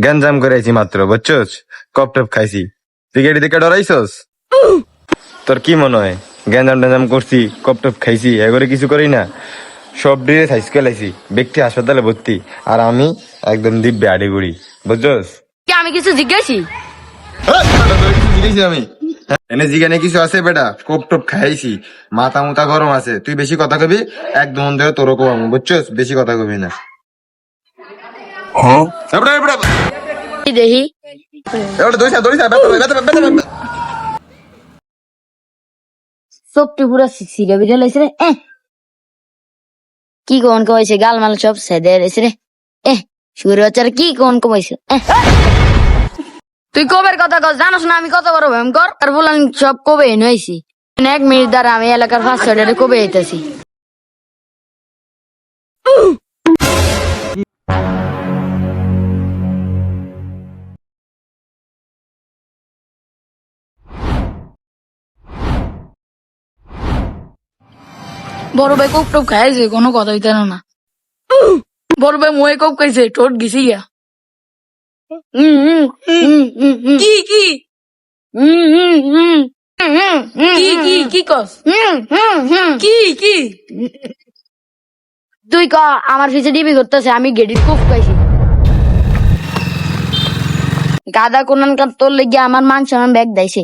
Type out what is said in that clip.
গ্যাঞ্জাম করে আইছি মাত্র, বুঝছস? কপ টপ খাইছি। তুই গেড়ি দিকে ডরাইছস? তোর কি মনে হয় গ্যাঞ্জাম ট্যাঞ্জাম করছি, কপ টপ খাইছি, এগরে কিছু করি না? সব ডিরে সাইজ খেলাইছি, ব্যক্তি হাসপাতালে ভর্তি, আর আমি একদম দিব্যে আড়ি গুড়ি, বুঝছস? কি আমি কিছু জিজ্ঞাসি? আমি এনে জিগানে কিছু আছে বেটা, কোপ টোপ খাইছি, মাথা মুথা গরম আছে। তুই বেশি কথা কবি একদম ধরে তোর কম, বুঝছস? বেশি কথা কবি না। দেখি সবটি পুরা সিরে বিড়ে লাইছে রে। কি কোন কমাইছে গাল মাল সব সেদে রয়েছে রে। সুরে বাচ্চারা কি কোন কমাইছে। তুই কবের কথা কস জানোস না আমি কত বড় ভয়ঙ্কর? আর বললাম সব কবে নইছি 1 মিনিট দ্বারা আমি এলাকার 5-6টা কবে আইতাছি। বড় ভাই কোপ টোপ খাইছে কোনো কথা হইতে না। বড় ভাই মুয়ে কোপ খাইছে ঠোঁট গেছি গিয়া। কি কি কি কি কি কস? কি কি তুই ক আমার পিছে ডিবি করতেছে আমি গেডির কোপ খাইছি। গাদা কোনানকার তোর লেগে আমার মান সম্মান ব্যাগ দাইছে।